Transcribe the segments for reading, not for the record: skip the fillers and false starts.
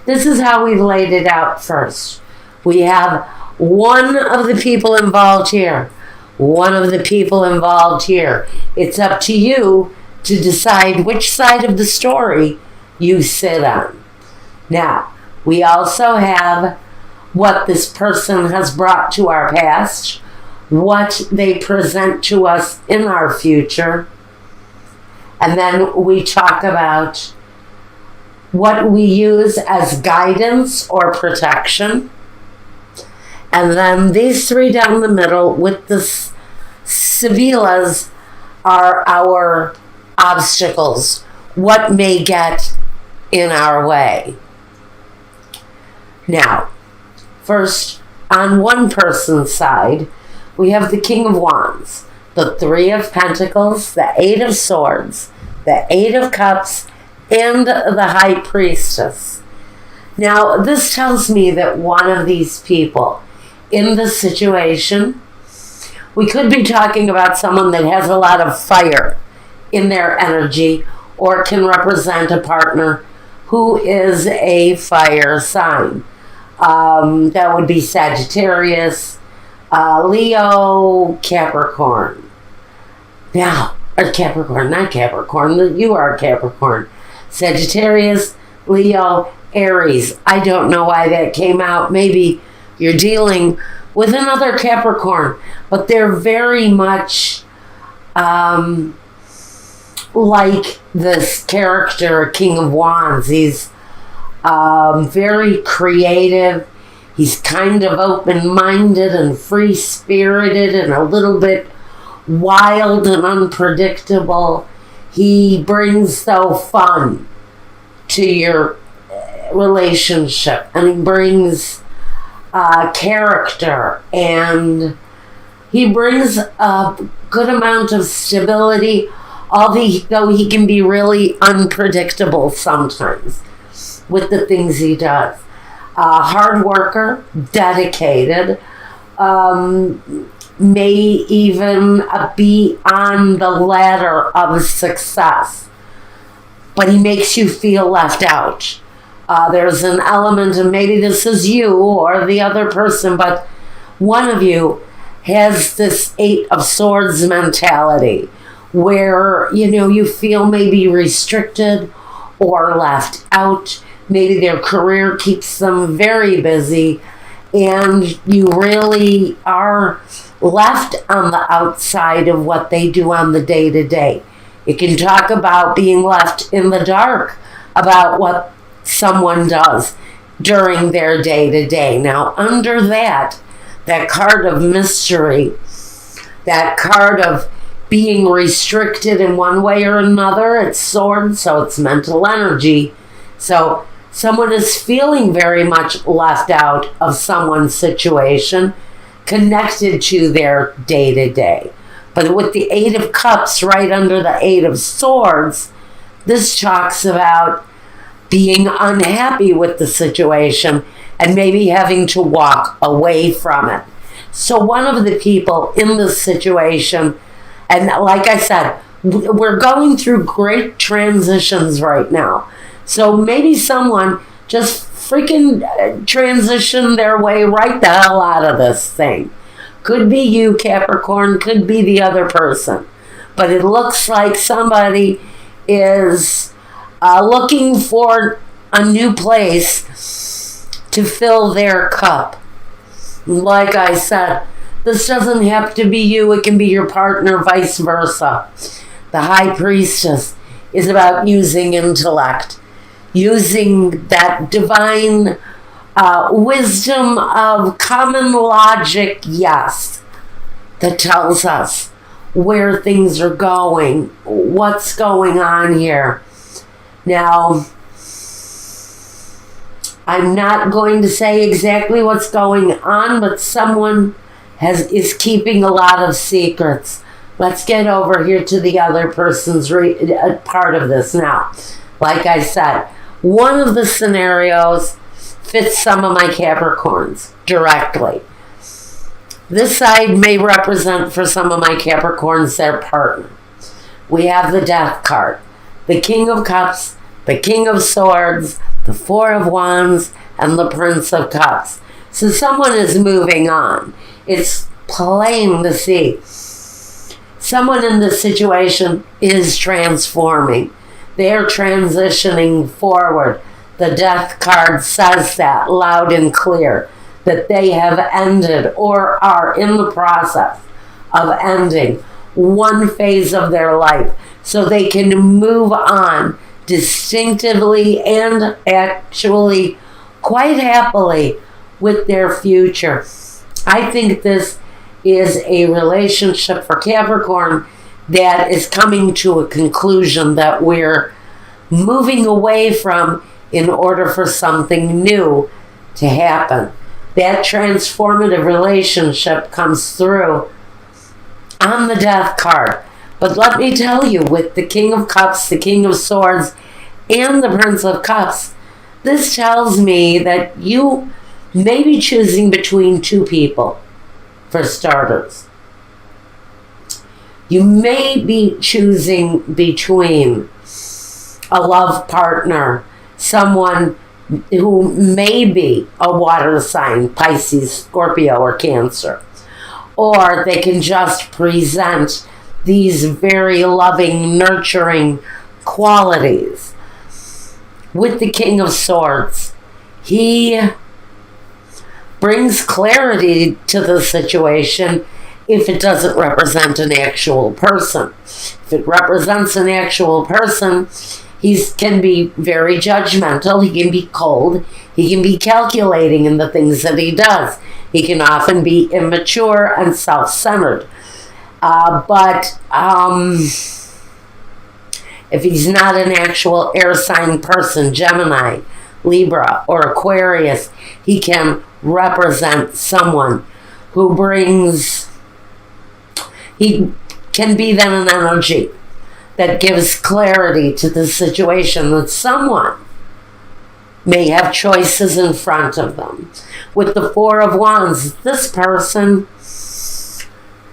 this is how we laid it out first. We have one of the people involved here, one of the people involved here. It's up to you to decide which side of the story you sit on. Now, we also have what this person has brought to our past, what they present to us in our future, and then we talk about what we use as guidance or protection. And then these three down the middle with the Sevillas are our obstacles, what may get in our way. Now, first, on one person's side, we have the King of Wands, the Three of Pentacles, the Eight of Swords, the Eight of Cups, and the High Priestess. Now, this tells me that one of these people in this situation, we could be talking about someone that has a lot of fire in their energy, or can represent a partner who is a fire sign. That would be Sagittarius, Leo, Capricorn. Now, or Capricorn, not Capricorn, you are Capricorn. Sagittarius, Leo, Aries. I don't know why that came out. Maybe you're dealing with another Capricorn, but they're very much like this character, King of Wands. He's very creative. He's kind of open-minded and free-spirited and a little bit wild and unpredictable. He brings, though, fun to your relationship, and he brings character, and he brings a good amount of stability, although he can be really unpredictable sometimes with the things he does. Hard worker, dedicated, may even be on the ladder of success, but he makes you feel left out. There's an element, and maybe this is you or the other person, but one of you has this Eight of Swords mentality where, you feel maybe restricted or left out. Maybe their career keeps them very busy, and you really are left on the outside of what they do on the day-to-day. You can talk about being left in the dark about what someone does during their day-to-day. Now, under that card of mystery, that card of being restricted in one way or another, it's swords, so it's mental energy. So someone is feeling very much left out of someone's situation, connected to their day-to-day. But with the Eight of Cups right under the Eight of Swords, this talks about being unhappy with the situation and maybe having to walk away from it. So one of the people in this situation, and like I said, we're going through great transitions right now. So maybe someone just freaking transitioned their way right the hell out of this thing. Could be you, Capricorn, could be the other person. But it looks like somebody is looking for a new place to fill their cup. Like I said, this doesn't have to be you, it can be your partner, vice versa. The High Priestess is about using intellect, using that divine wisdom of common logic, yes, that tells us where things are going, what's going on here. Now, I'm not going to say exactly what's going on, but someone is keeping a lot of secrets. Let's get over here to the other person's part of this now. Like I said, one of the scenarios fits some of my Capricorns directly. This side may represent for some of my Capricorns their partner. We have the Death card, the King of Cups, the King of Swords, the Four of Wands, and the Prince of Cups. So someone is moving on. It's plain to see. Someone in this situation is transforming. They're transitioning forward. The Death card says that loud and clear, that they have ended or are in the process of ending one phase of their life so they can move on distinctively and actually quite happily with their future. I think this is a relationship for Capricorn that is coming to a conclusion that we're moving away from in order for something new to happen. That transformative relationship comes through on the Death card. But let me tell you, with the King of Cups, the King of Swords, and the Prince of Cups, this tells me that you may be choosing between two people, for starters. You may be choosing between a love partner, someone who may be a water sign, Pisces, Scorpio, or Cancer. Or they can just present these very loving, nurturing qualities. With the King of Swords, he brings clarity to the situation if it doesn't represent an actual person. If it represents an actual person, he can be very judgmental, he can be cold, he can be calculating in the things that he does. He can often be immature and self-centered. But if he's not an actual air sign person, Gemini, Libra, or Aquarius, he can represent someone who brings, he can be then an energy that gives clarity to the situation, that someone may have choices in front of them. With the Four of Wands, this person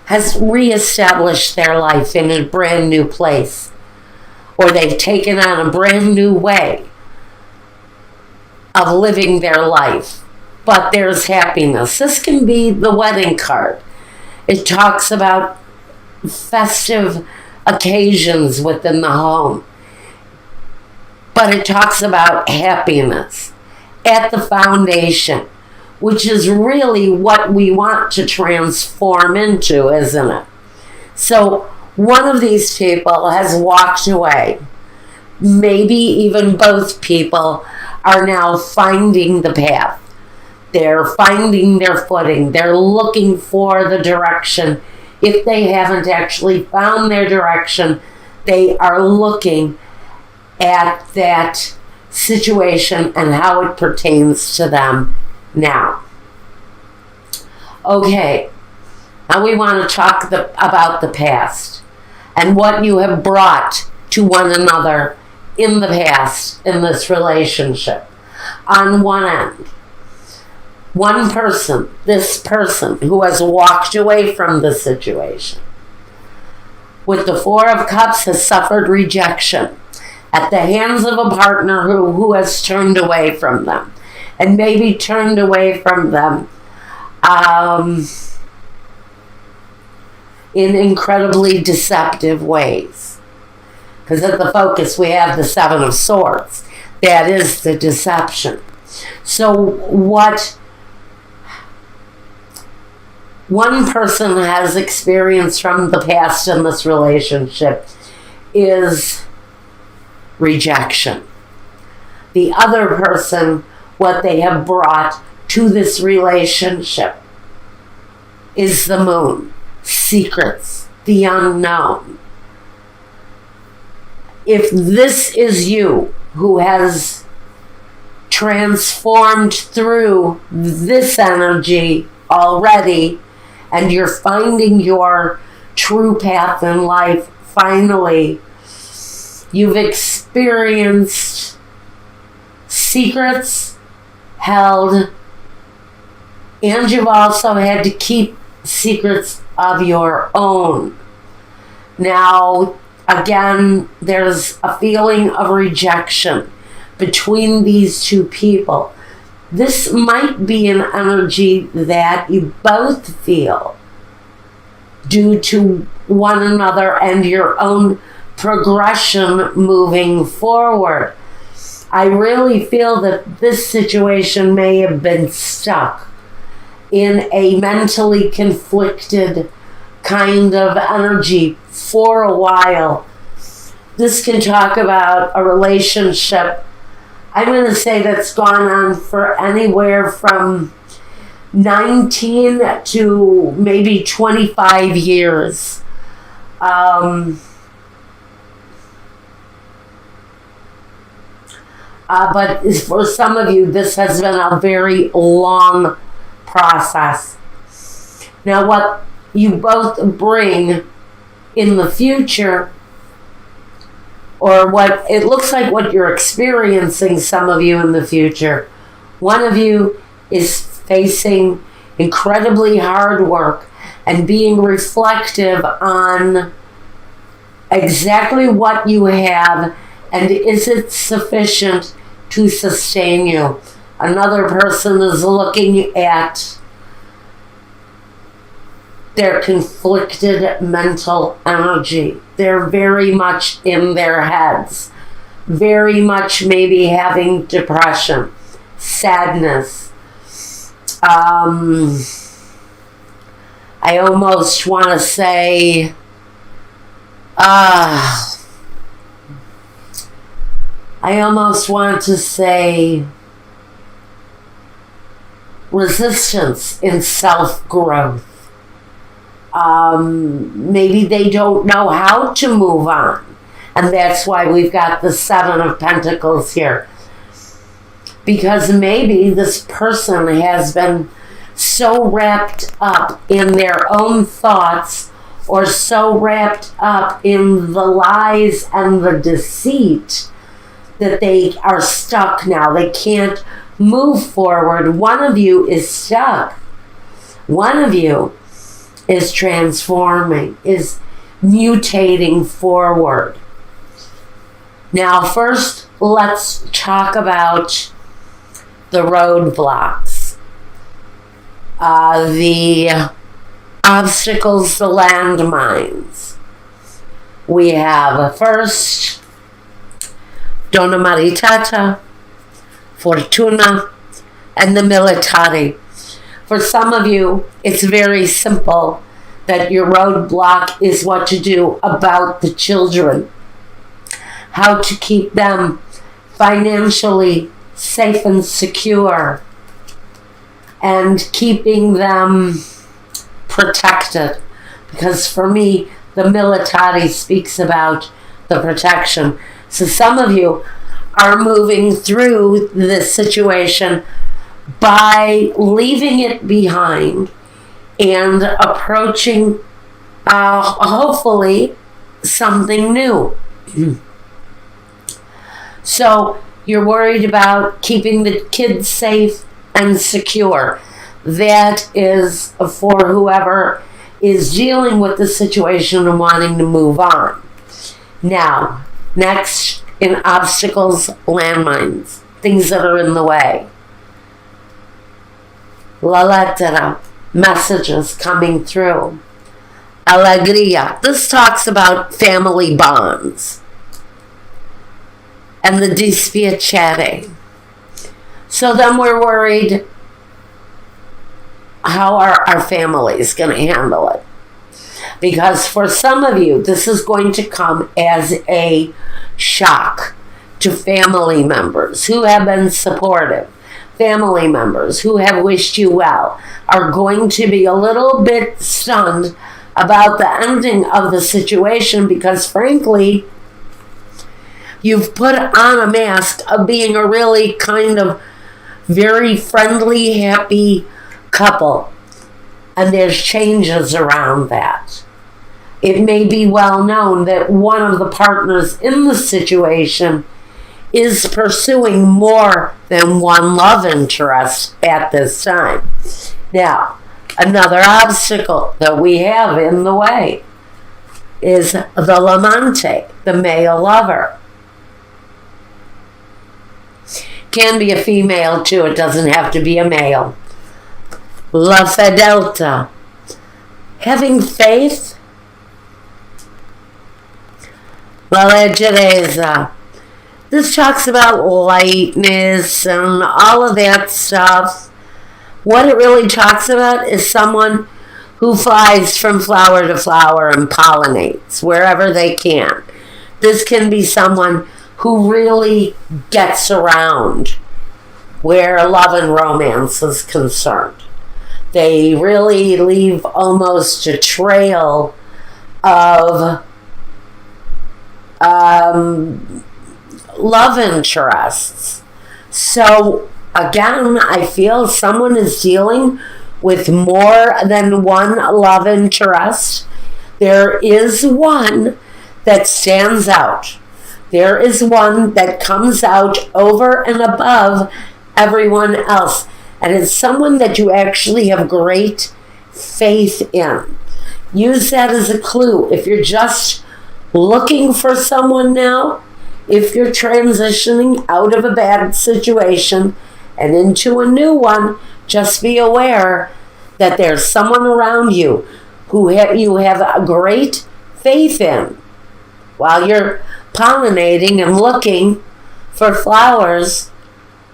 has reestablished their life in a brand new place, or they've taken on a brand new way of living their life. But there's happiness. This can be the wedding card. It talks about festive occasions within the home. But it talks about happiness at the foundation, which is really what we want to transform into, isn't it? So one of these people has walked away. Maybe even both people are now finding the path. They're finding their footing. They're looking for the direction. If they haven't actually found their direction, they are looking at that situation and how it pertains to them now. Okay, now we want to talk about the past and what you have brought to one another in the past in this relationship. On one end, one person, this person who has walked away from the situation with the Four of Cups has suffered rejection at the hands of a partner who has turned away from them, and maybe turned away from them in incredibly deceptive ways. Because at the focus we have the Seven of Swords. That is the deception. So what one person has experienced from the past in this relationship is rejection. The other person, what they have brought to this relationship is the Moon, secrets, the unknown. If this is you who has transformed through this energy already, and you're finding your true path in life, finally, you've experienced secrets held, and you've also had to keep secrets of your own. Now, again, there's a feeling of rejection between these two people. This might be an energy that you both feel due to one another and your own progression moving forward. I really feel that this situation may have been stuck in a mentally conflicted kind of energy for a while. This can talk about a relationship, I'm going to say, that's gone on for anywhere from 19 to maybe 25 years. But for some of you, this has been a very long process. Now, what you both bring in the future, or what it looks like what you're experiencing, some of you in the future, one of you is facing incredibly hard work and being reflective on exactly what you have and is it sufficient to sustain you. Another person is looking at their conflicted mental energy. They're very much in their heads, very much maybe having depression, sadness. I almost want to say, resistance in self-growth. Maybe they don't know how to move on. And that's why we've got the Seven of Pentacles here. Because maybe this person has been so wrapped up in their own thoughts, or so wrapped up in the lies and the deceit, that they are stuck now. They can't move forward. One of you is stuck. One of you is transforming, is mutating forward. Now, first, let's talk about the roadblocks, the obstacles, the landmines. We have first, Donna Maritata, Fortuna, and the Militari. For some of you, it's very simple that your roadblock is what to do about the children, how to keep them financially safe and secure, and keeping them protected. Because for me, the Militari speaks about the protection. So some of you are moving through this situation by leaving it behind and approaching, hopefully, something new. So you're worried about keeping the kids safe and secure. That is for whoever is dealing with the situation and wanting to move on. Now, next, in obstacles, landmines, things that are in the way. La lettera, messages coming through. Alegria, this talks about family bonds. And the dispiacere. So then we're worried, how are our families going to handle it? Because for some of you, this is going to come as a shock to family members who have been supportive. Family members who have wished you well are going to be a little bit stunned about the ending of the situation, because frankly, you've put on a mask of being a really kind of very friendly, happy couple. And there's changes around that. It may be well known that one of the partners in the situation is pursuing more than one love interest at this time. Now, another obstacle that we have in the way is the l'amante, the male lover. can be a female too. It doesn't have to be a male. La Fidelta. Having faith. La Leggerezza. This talks about lightness and all of that stuff. What it really talks about is someone who flies from flower to flower and pollinates wherever they can. This can be someone who really gets around where love and romance is concerned. They really leave almost a trail of love interests. So again, I feel someone is dealing with more than one love interest. There is one that stands out. There is one that comes out over and above everyone else. And it's someone that you actually have great faith in. Use that as a clue. If you're just looking for someone now, if you're transitioning out of a bad situation and into a new one, just be aware that there's someone around you who you have a great faith in. While you're pollinating and looking for flowers,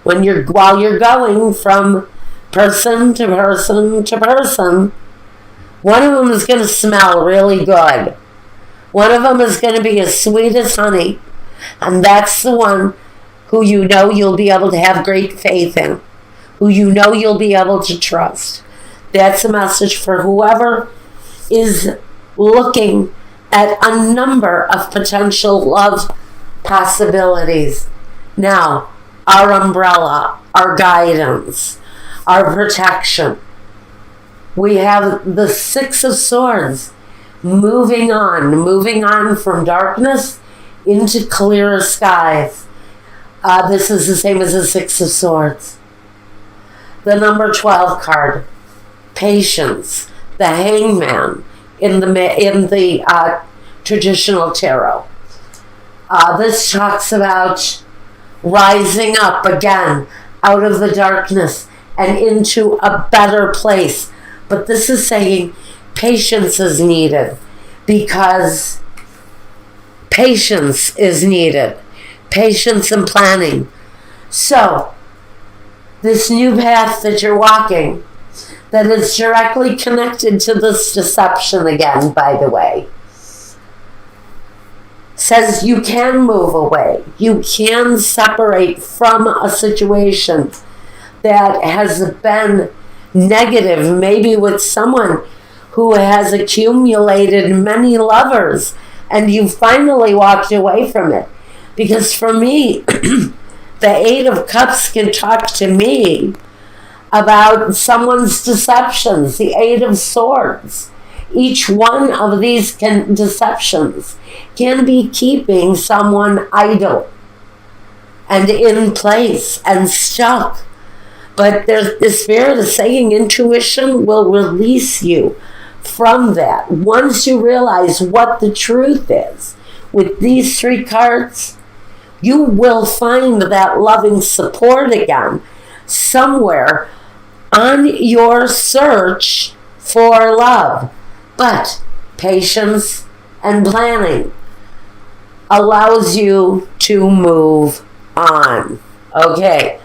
while you're going from person to person to person, one of them is going to smell really good. One of them is going to be as sweet as honey. And that's the one who you know you'll be able to have great faith in, who you know you'll be able to trust. That's a message for whoever is looking at a number of potential love possibilities. Now, our umbrella, our guidance, our protection. We have the Six of Swords moving on from darkness into clearer skies. This is the same as the Six of Swords. The number 12 card, patience, the Hangman in the traditional tarot. This talks about rising up again out of the darkness and into a better place. But this is saying patience is needed, because patience is needed. Patience and planning. So, this new path that you're walking, that is directly connected to this deception again, by the way, says you can move away. You can separate from a situation that has been negative, maybe with someone who has accumulated many lovers, and you finally walked away from it. Because for me, the Eight of Cups can talk to me about someone's deceptions. The Eight of Swords. Each one of these deceptions can be keeping someone idle and in place and stuck. But the Spirit is saying intuition will release you from that. Once you realize what the truth is, with these three cards, you will find that loving support again somewhere on your search for love. But patience and planning allows you to move on. Okay,